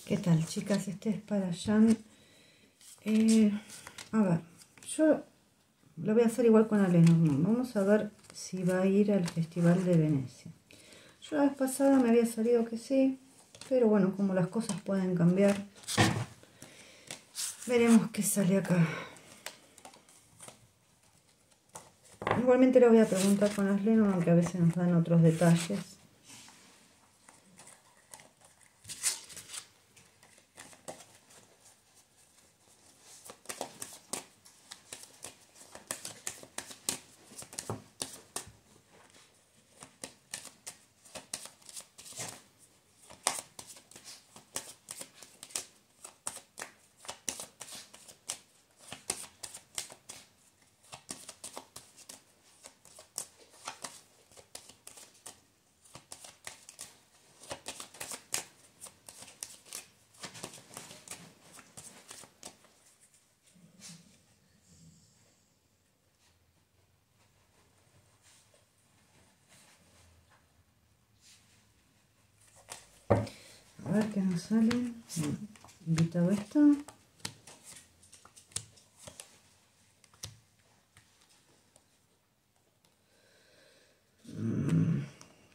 ¿Qué tal, chicas? Este es para Jan. A ver, yo lo voy a hacer igual con Lenormand. Vamos a ver si va a ir al Festival de Venecia. Yo la vez pasada me había salido que sí, pero bueno, como las cosas pueden cambiar, veremos qué sale acá. Igualmente le voy a preguntar con las Lenormand, que a veces nos dan otros detalles. A ver qué nos sale. Invitado esta.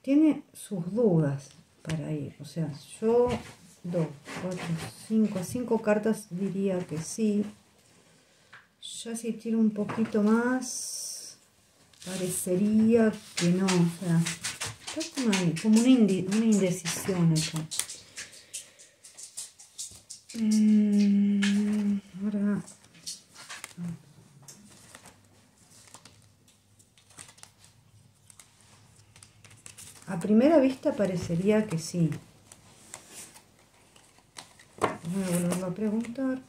Tiene sus dudas para ir. O sea, yo 2, 4, 5 cartas diría que sí. Ya si tiro un poquito más, parecería que no. O sea, está como una indecisión acá. Ahora, a primera vista parecería que sí. Voy a volverlo a preguntar.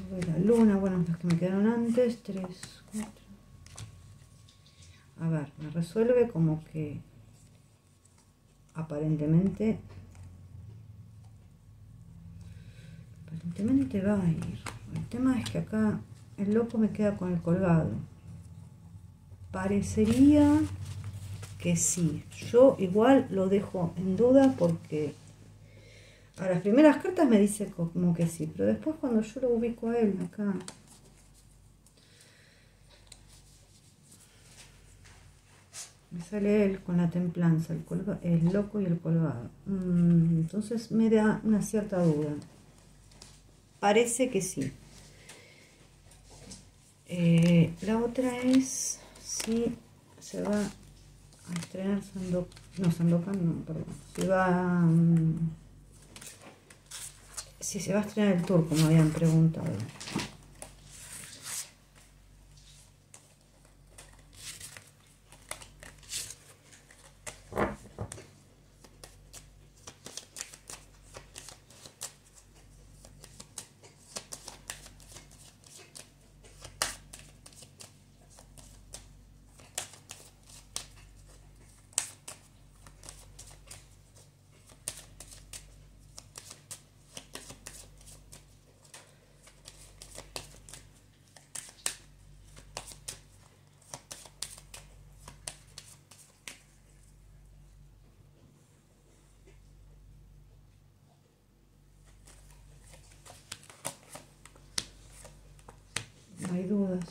De la luna, bueno, los que me quedaron antes, 3, 4. A ver, me resuelve como que aparentemente va a ir. El tema es que acá el loco me queda con el colgado. Parecería que sí. Yo igual lo dejo en duda porque a las primeras cartas me dice como que sí, pero después cuando yo lo ubico a él acá, me sale él con la templanza, el loco y el colgado. Entonces me da una cierta duda. Parece que sí. La otra es si se va a estrenar Sandokan, no, perdón. Si se va a estrenar el tour, como habían preguntado. No hay dudas.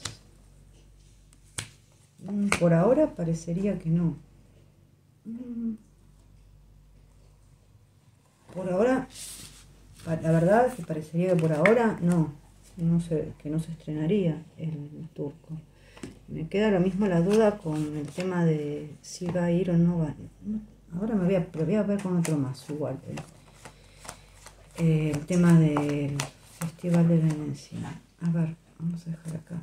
Por ahora parecería que no. Por ahora, la verdad que parecería que por ahora no sé, que no se estrenaría el turco. Me queda lo mismo la duda con el tema de si va a ir o no va. Ahora voy a ver con otro más igual. El tema del Festival de Venecia. A ver, vamos a dejar acá.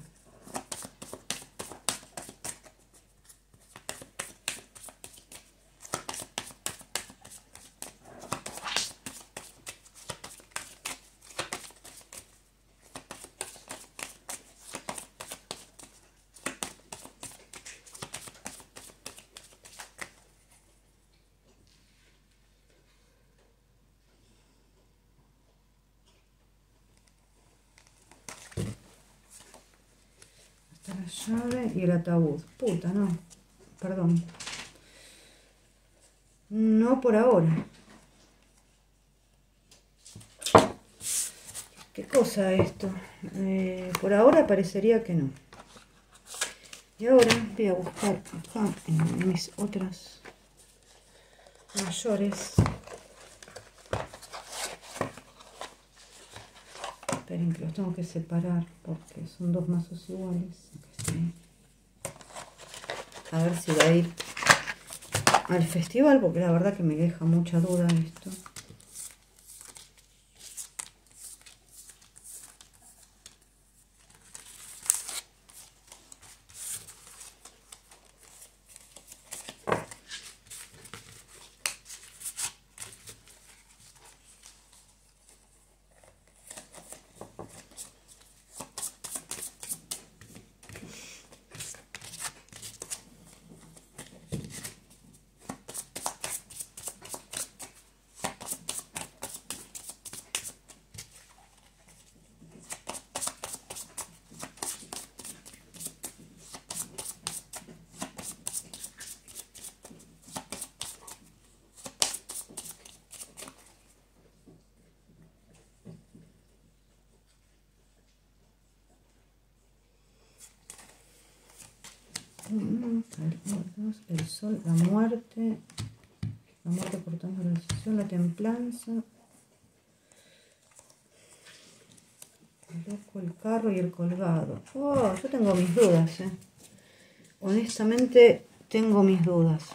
La llave y el ataúd. Puta, no. Perdón. No por ahora. ¿Qué cosa esto? Por ahora parecería que no. Y ahora voy a buscar acá en mis otras mayores. Esperen que los tengo que separar porque son dos mazos iguales. A ver si va a ir al festival, porque la verdad que me deja mucha duda esto. El sol, la muerte portando la decisión, la templanza, el loco, el carro y el colgado. Oh, yo tengo mis dudas, honestamente tengo mis dudas,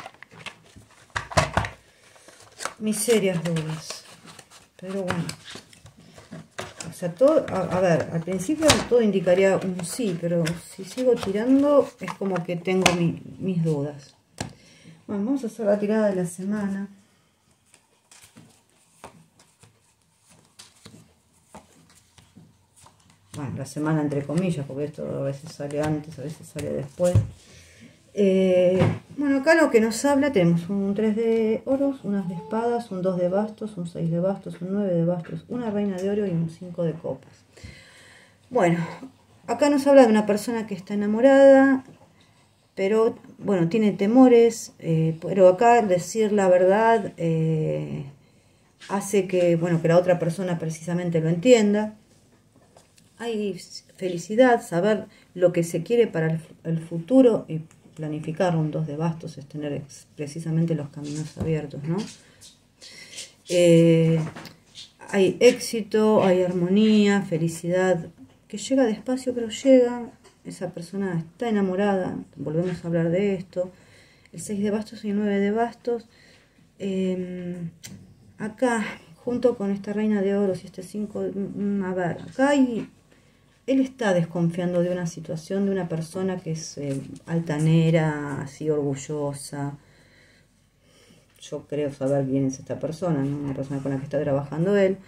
mis serias dudas, pero bueno. O sea, todo, a ver, al principio todo indicaría un sí, pero si sigo tirando es como que tengo mis dudas. Bueno, vamos a hacer la tirada de la semana. Bueno, la semana entre comillas, porque esto a veces sale antes, a veces sale después. Bueno, acá lo que nos habla, tenemos un 3 de oros, unas de espadas, un 2 de bastos, un 6 de bastos, un 9 de bastos, una reina de oro y un 5 de copas. Bueno, acá nos habla de una persona que está enamorada, pero bueno, tiene temores, pero acá decir la verdad hace que, bueno, que la otra persona precisamente lo entienda. Hay felicidad, saber lo que se quiere para el futuro y planificar. Un 2 de bastos es tener precisamente los caminos abiertos, ¿no? Hay éxito, hay armonía, felicidad, que llega despacio pero llega. Esa persona está enamorada, volvemos a hablar de esto. El 6 de bastos y el 9 de bastos. Acá, junto con esta reina de oros y este 5, a ver, acá él está desconfiando de una situación, de una persona que es altanera, así orgullosa. Yo creo saber quién es esta persona, ¿no? Una persona con la que está trabajando él.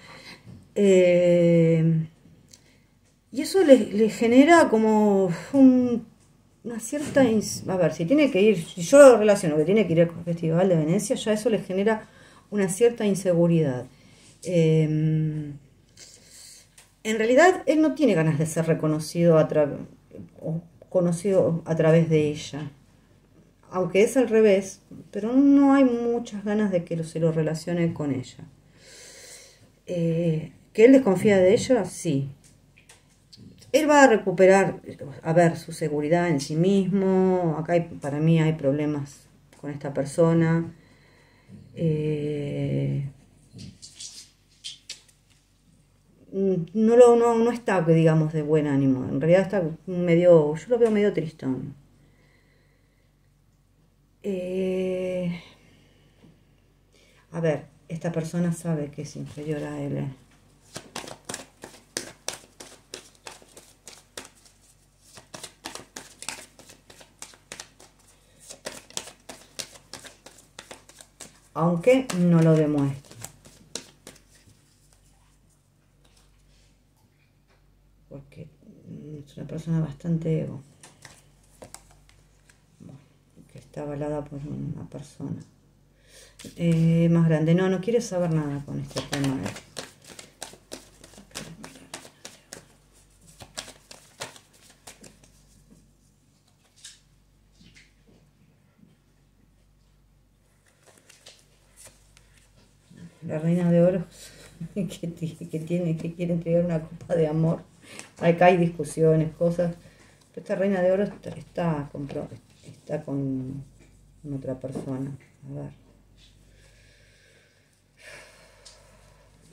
Y eso le genera como una cierta... A ver, si tiene que ir, si yo lo relaciono que tiene que ir al Festival de Venecia, ya eso le genera una cierta inseguridad. En realidad, él no tiene ganas de ser reconocido o conocido a través de ella. Aunque es al revés, pero no hay muchas ganas de que se lo relacione con ella. ¿Que él desconfía de ella? Sí. Él va a recuperar, a ver, su seguridad en sí mismo. Acá para mí hay problemas con esta persona. No está, digamos, de buen ánimo. En realidad está medio, yo lo veo medio tristón. A ver, esta persona sabe que es inferior a él. Aunque no lo demuestre. Porque es una persona bastante ego. Bueno, que está avalada por una persona más grande. No quiere saber nada con este tema. la reina de oros que quiere entregar una copa de amor. Acá hay discusiones, cosas. Pero esta reina de oros está con otra persona. A ver.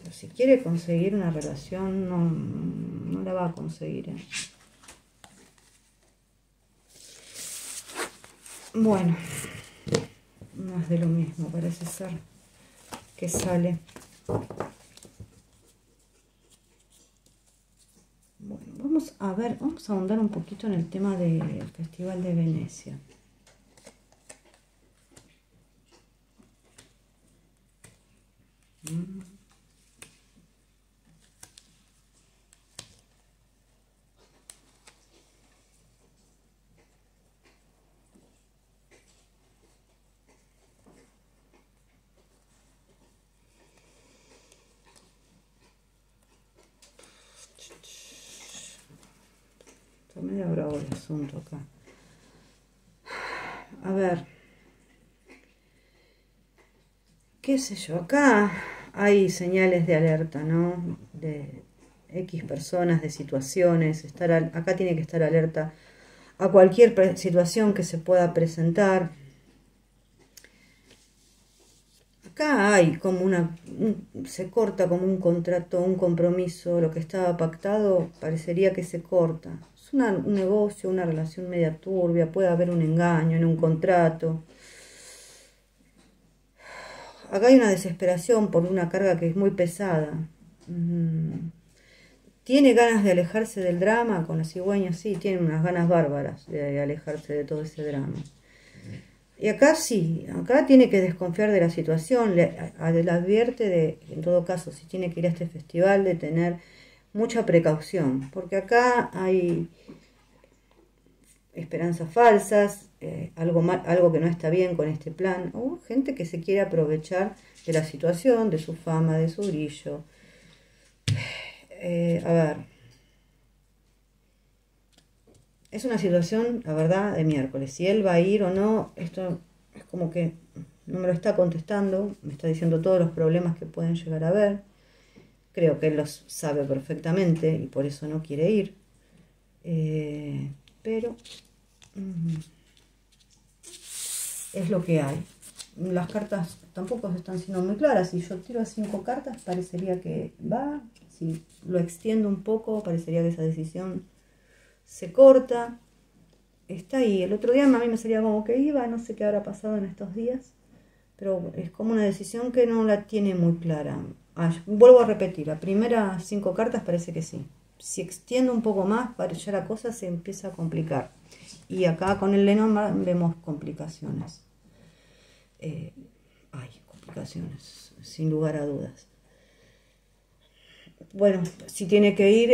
Pero si quiere conseguir una relación, no la va a conseguir, ¿eh? Bueno, más de lo mismo parece ser que sale. Bueno, vamos a ver, vamos a ahondar un poquito en el tema del Festival de Venecia. Está medio bravo el asunto acá. A ver, qué sé yo, acá hay señales de alerta, ¿no? De X personas, de situaciones. Acá tiene que estar alerta a cualquier situación que se pueda presentar. Acá hay como se corta como un contrato, un compromiso, lo que estaba pactado parecería que se corta. Es un negocio, una relación media turbia, puede haber un engaño en un contrato. Acá hay una desesperación por una carga que es muy pesada. ¿Tiene ganas de alejarse del drama con la cigüeña? Sí, tiene unas ganas bárbaras de alejarse de todo ese drama. Y acá sí, acá tiene que desconfiar de la situación, le advierte en todo caso, si tiene que ir a este festival, de tener mucha precaución, porque acá hay esperanzas falsas, algo que no está bien con este plan, o gente que se quiere aprovechar de la situación, de su fama, de su brillo. A ver, es una situación, la verdad, de miércoles. Si él va a ir o no, esto es como que no me lo está contestando, me está diciendo todos los problemas que pueden llegar a haber. Creo que él los sabe perfectamente y por eso no quiere ir. Pero es lo que hay. Las cartas tampoco están siendo muy claras. Si yo tiro a 5 cartas, parecería que va. Si lo extiendo un poco, parecería que esa decisión se corta. Está ahí. El otro día a mí me salía como que iba, no sé qué habrá pasado en estos días, pero es como una decisión que no la tiene muy clara. Vuelvo a repetir, las primeras 5 cartas parece que sí. Si extiendo un poco más, ya la cosa se empieza a complicar. Y acá con el Lenormand vemos complicaciones. Hay complicaciones, sin lugar a dudas. Bueno, si tiene que ir,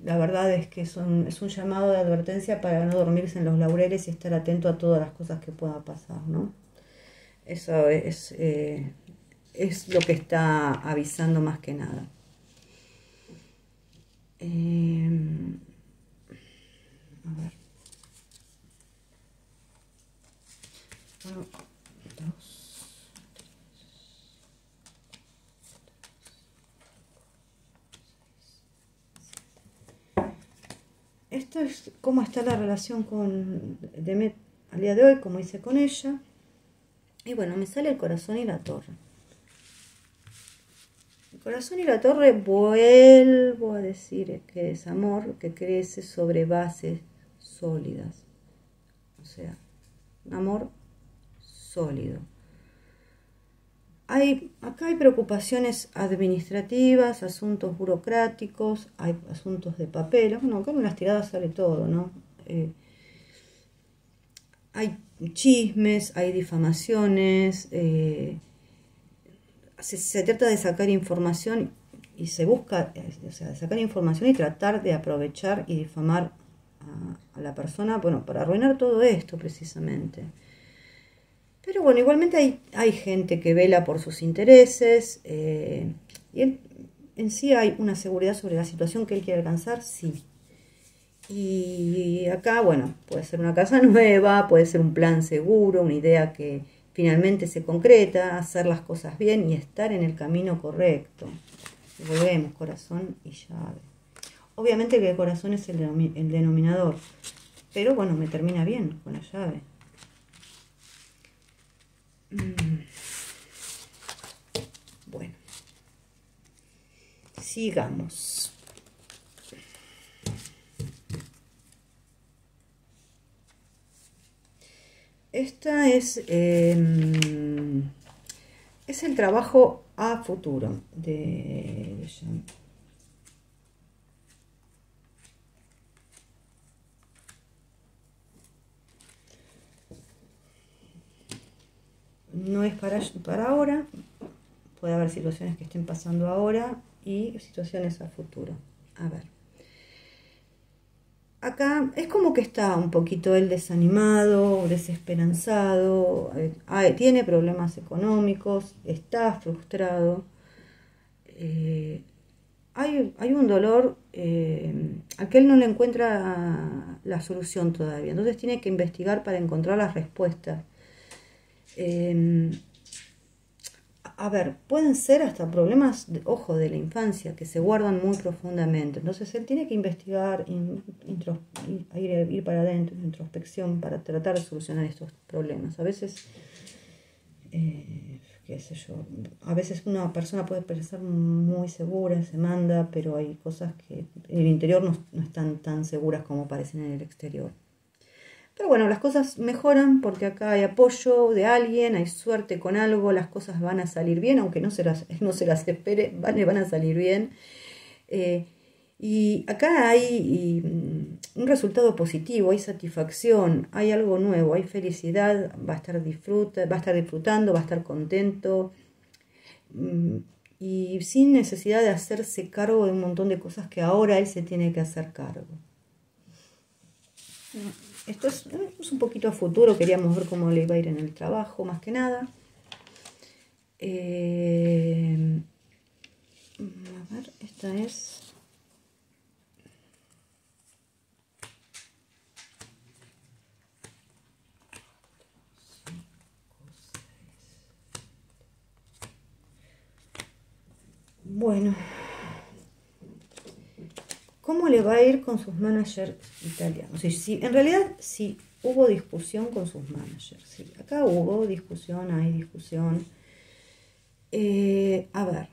la verdad es que es un llamado de advertencia para no dormirse en los laureles y estar atento a todas las cosas que puedan pasar, ¿no? Eso es lo que está avisando más que nada. A ver. 1, 2, 3. Esto es cómo está la relación con Demet al día de hoy, como hice con ella. Y bueno, me sale el corazón y la torre. El corazón y la torre, vuelvo a decir que es amor que crece sobre bases sólidas. O sea, un amor sólido. Acá hay preocupaciones administrativas, asuntos burocráticos, hay asuntos de papel. Bueno, acá en las tiradas sale todo, ¿no? Hay chismes, hay difamaciones, se trata de sacar información y se busca, o sea, de sacar información y tratar de aprovechar y difamar a la persona, bueno, para arruinar todo esto precisamente. Pero bueno, igualmente hay gente que vela por sus intereses y en sí hay una seguridad sobre la situación que él quiere alcanzar, sí. Y acá, bueno, puede ser una casa nueva, puede ser un plan seguro, una idea que finalmente se concreta, hacer las cosas bien y estar en el camino correcto. Y volvemos, corazón y llave. Obviamente que el corazón es el denominador, pero bueno, me termina bien con la llave. Bueno, sigamos. Esta es el trabajo a futuro de no es para ahora, puede haber situaciones que estén pasando ahora y situaciones a futuro. A ver. Acá es como que está un poquito él desanimado, desesperanzado, tiene problemas económicos, está frustrado. Hay un dolor al que él no le encuentra la solución todavía, entonces tiene que investigar para encontrar las respuestas. A ver, pueden ser hasta problemas, ojo, de la infancia, que se guardan muy profundamente. Entonces él tiene que investigar, ir para adentro, introspección, para tratar de solucionar estos problemas. A veces, qué sé yo, a veces una persona puede parecer muy segura, se manda, pero hay cosas que en el interior no están tan seguras como parecen en el exterior. Pero bueno, las cosas mejoran porque acá hay apoyo de alguien, hay suerte con algo, las cosas van a salir bien, aunque no se las espere, van a salir bien. Y acá hay un resultado positivo, hay satisfacción, hay algo nuevo, hay felicidad, va a estar disfrutando, va a estar contento. Y sin necesidad de hacerse cargo de un montón de cosas que ahora él se tiene que hacer cargo. Esto es un poquito a futuro, queríamos ver cómo le iba a ir en el trabajo, más que nada. A ver, esta es... Bueno, ¿cómo le va a ir con sus managers italianos? En realidad, sí hubo discusión con sus managers. Sí, acá hubo discusión, hay discusión. A ver.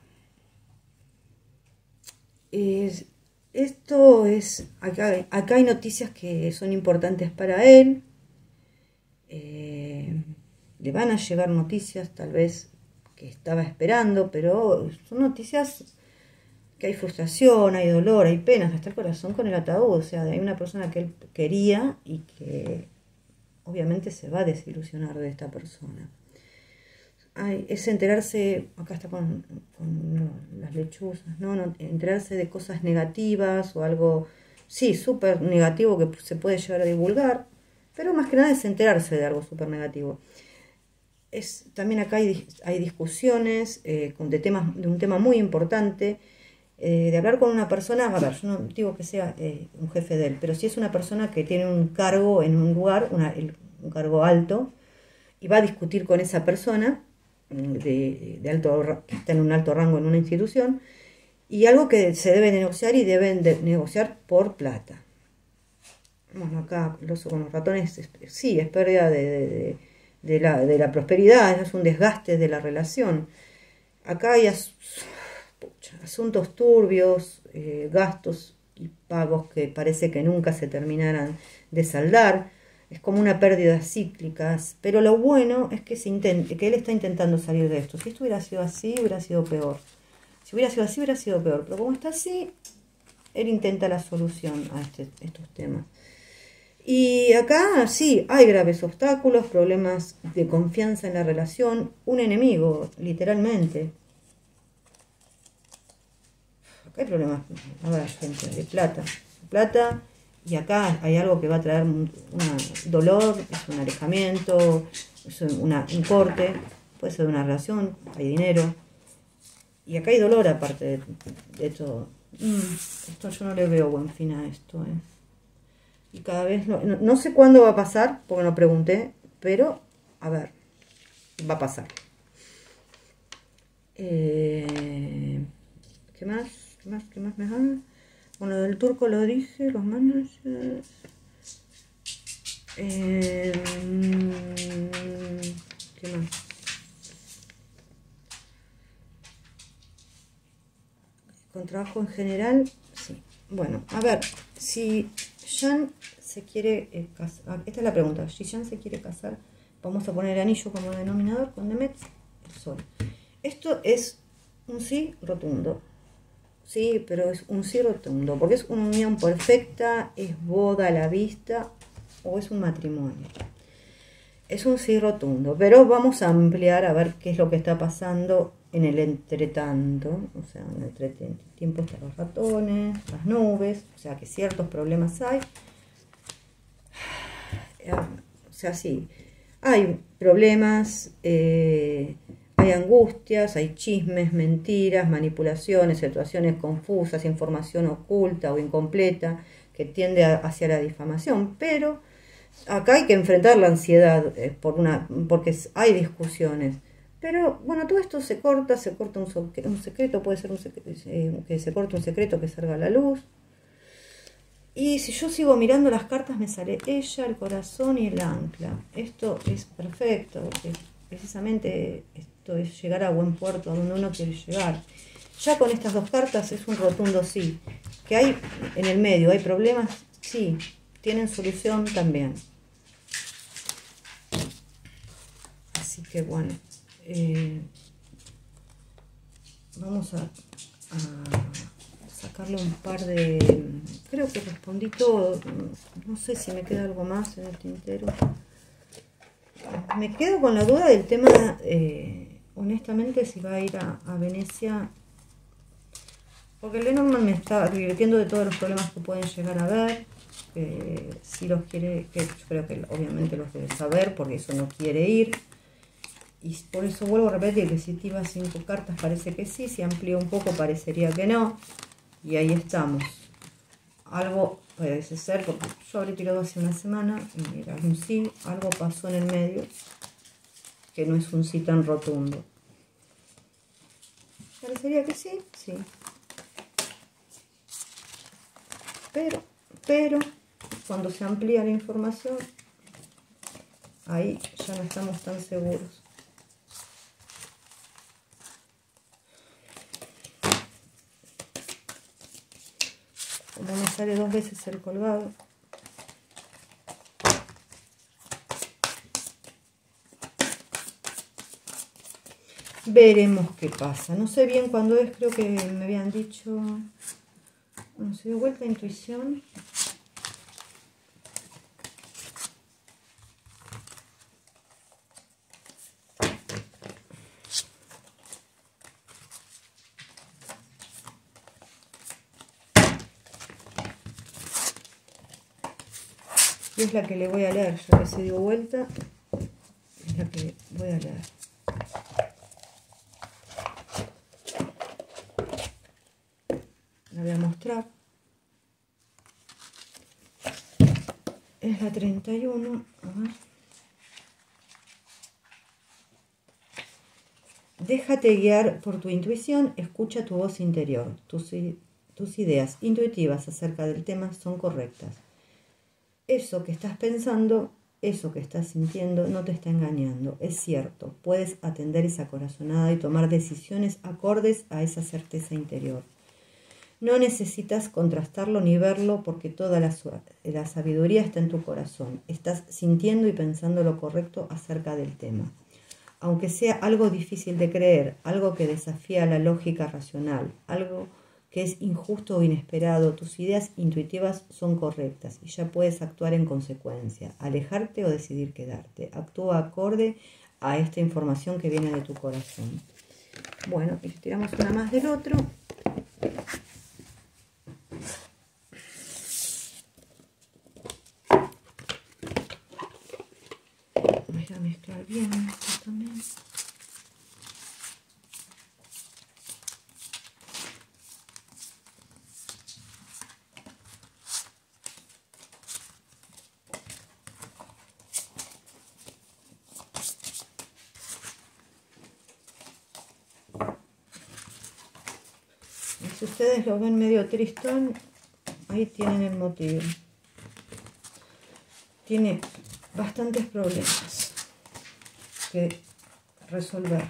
Acá hay noticias que son importantes para él. Le van a llegar noticias, tal vez, que estaba esperando, pero son noticias que hay frustración, hay dolor, hay penas, hasta el corazón con el ataúd. O sea, hay una persona que él quería y que obviamente se va a desilusionar de esta persona. Es enterarse, acá está con las lechuzas, ¿no? Enterarse de cosas negativas o algo, sí, súper negativo que se puede llegar a divulgar, pero más que nada es enterarse de algo súper negativo. También acá hay discusiones de un tema muy importante, de hablar con una persona. A ver, yo no digo que sea un jefe de él, pero sí es una persona que tiene un cargo en un lugar, un cargo alto, y va a discutir con esa persona que está en un alto rango en una institución, y algo que se debe negociar y deben negociar por plata. Bueno, acá con los ratones, sí, es pérdida de la prosperidad, es un desgaste de la relación. Acá hay asuntos turbios, gastos y pagos que parece que nunca se terminarán de saldar. Es como una pérdida cíclica, pero lo bueno es que él está intentando salir de esto. Si esto hubiera sido así, hubiera sido peor. Si hubiera sido así, hubiera sido peor. Pero como está así, él intenta la solución a estos temas. Y acá sí, hay graves obstáculos, problemas de confianza en la relación, un enemigo, literalmente. Acá hay problemas, a ver, gente, de plata, y acá hay algo que va a traer un dolor, es un alejamiento, es un corte, puede ser de una relación, hay dinero, y acá hay dolor aparte de todo. Esto yo no le veo buen fin a esto, Y cada vez no sé cuándo va a pasar, porque no pregunté, pero a ver. va a pasar. ¿Qué más? ¿Qué más me dan? Bueno, del turco lo dije, los managers. ¿Qué más? Con trabajo en general, sí. Bueno, a ver, si Jan se quiere casar, esta es la pregunta, si Jan se quiere casar, vamos a poner el anillo como denominador con Demet, el sol. Esto es un sí rotundo, sí, pero es un sí rotundo, porque es una unión perfecta, es boda a la vista o es un matrimonio. Es un sí rotundo, pero vamos a ampliar a ver qué es lo que está pasando en el entretanto. O sea, en el entretiempo están los ratones, las nubes, o sea que ciertos problemas hay. O sea, sí, hay problemas, hay angustias, hay chismes, mentiras, manipulaciones, situaciones confusas, información oculta o incompleta que tiende hacia la difamación, pero acá hay que enfrentar la ansiedad porque hay discusiones. Pero bueno, todo esto se corta un secreto, puede ser que se corte un secreto que salga a la luz. Y si yo sigo mirando las cartas me sale ella, el corazón y el ancla. Esto es perfecto, porque precisamente esto es llegar a buen puerto, a donde uno quiere llegar. Ya con estas dos cartas es un rotundo sí. Que hay en el medio, hay problemas, sí, tienen solución también. Así que bueno, vamos a sacarle un par de... Creo que respondí todo, no sé si me queda algo más en el tintero. Me quedo con la duda del tema, honestamente, si va a ir a Venecia, porque Lenormand me está advirtiendo de todos los problemas que pueden llegar a ver. Si los quiere, que yo creo que obviamente los debe saber, porque eso no quiere ir. Y por eso vuelvo a repetir que si tira 5 cartas parece que sí, si amplía un poco parecería que no. Y ahí estamos. Algo parece ser, porque yo habré tirado hace una semana y era un sí, algo pasó en el medio que no es un sí tan rotundo. Parecería que sí, sí. Pero, cuando se amplía la información, ahí ya no estamos tan seguros. Como me sale 2 veces el colgado. Veremos qué pasa. No sé bien cuándo es, creo que me habían dicho... Bueno, se dio vuelta a intuición. Y es la que le voy a leer, ya que se dio vuelta. Es la que voy a leer. La voy a mostrar. Es la 31. A ver. Déjate guiar por tu intuición, escucha tu voz interior. Tus ideas intuitivas acerca del tema son correctas. Eso que estás pensando, eso que estás sintiendo, no te está engañando. Es cierto, puedes atender esa corazonada y tomar decisiones acordes a esa certeza interior. No necesitas contrastarlo ni verlo porque toda la sabiduría está en tu corazón. Estás sintiendo y pensando lo correcto acerca del tema. Aunque sea algo difícil de creer, algo que desafía la lógica racional, algo que es injusto o inesperado, tus ideas intuitivas son correctas y ya puedes actuar en consecuencia, alejarte o decidir quedarte. Actúa acorde a esta información que viene de tu corazón. Bueno, y tiramos una más del otro. Voy a mezclar bien esto también. Si ustedes lo ven medio tristón, ahí tienen el motivo. Tiene bastantes problemas que resolver.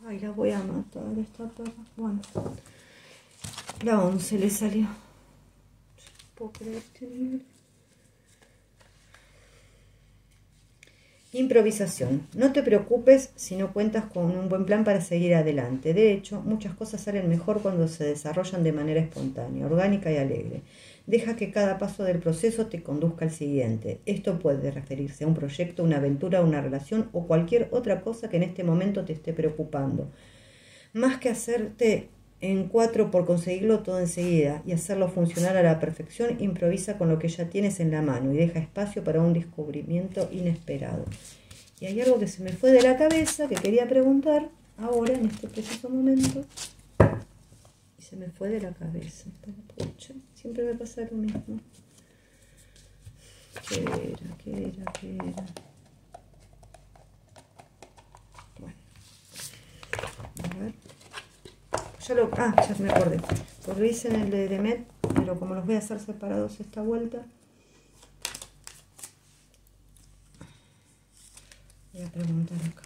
Ay, la voy a matar esta perra. Bueno, la 11 le salió. No puedo creer este nivel. Improvisación. No te preocupes si no cuentas con un buen plan para seguir adelante. De hecho, muchas cosas salen mejor cuando se desarrollan de manera espontánea, orgánica y alegre. Deja que cada paso del proceso te conduzca al siguiente. Esto puede referirse a un proyecto, una aventura, una relación o cualquier otra cosa que en este momento te esté preocupando. Más que hacerte en cuatro por conseguirlo todo enseguida y hacerlo funcionar a la perfección, improvisa con lo que ya tienes en la mano y deja espacio para un descubrimiento inesperado. Y hay algo que se me fue de la cabeza que quería preguntar ahora, en este preciso momento, y se me fue de la cabeza. Pucha, siempre me pasa lo mismo. ¿Qué era? Bueno, a ver. Ya me acordé. Lo hice en el de Demet, pero como los voy a hacer separados esta vuelta, voy a preguntar acá.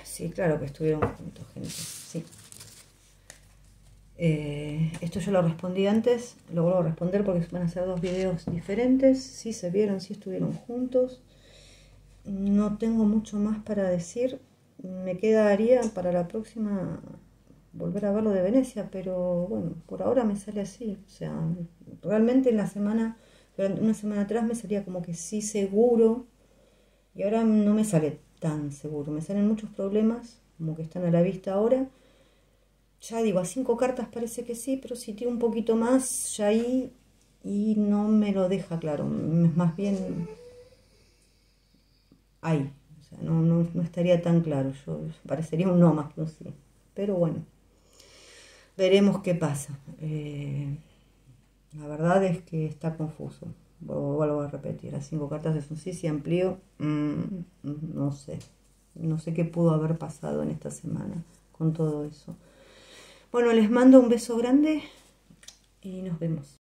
Sí, claro que estuvieron juntos, gente. Sí. Esto yo lo respondí antes, lo vuelvo a responder porque van a ser dos videos diferentes. Sí se vieron, sí estuvieron juntos. No tengo mucho más para decir. Me quedaría para la próxima volver a ver lo de Venecia, pero bueno, por ahora me sale así. O sea, realmente durante una semana atrás me salía como que sí seguro, y ahora no me sale tan seguro. Me salen muchos problemas, como que están a la vista ahora. Ya digo, a 5 cartas parece que sí, pero si tiro un poquito más, ya ahí, y no me lo deja claro. Más bien ahí. O sea, no estaría tan claro. Parecería un no más que un sí. Pero bueno, veremos qué pasa. La verdad es que está confuso. Vuelvo a repetir, a 5 cartas es un sí, si amplío, no sé. No sé qué pudo haber pasado en esta semana con todo eso. Bueno, les mando un beso grande y nos vemos.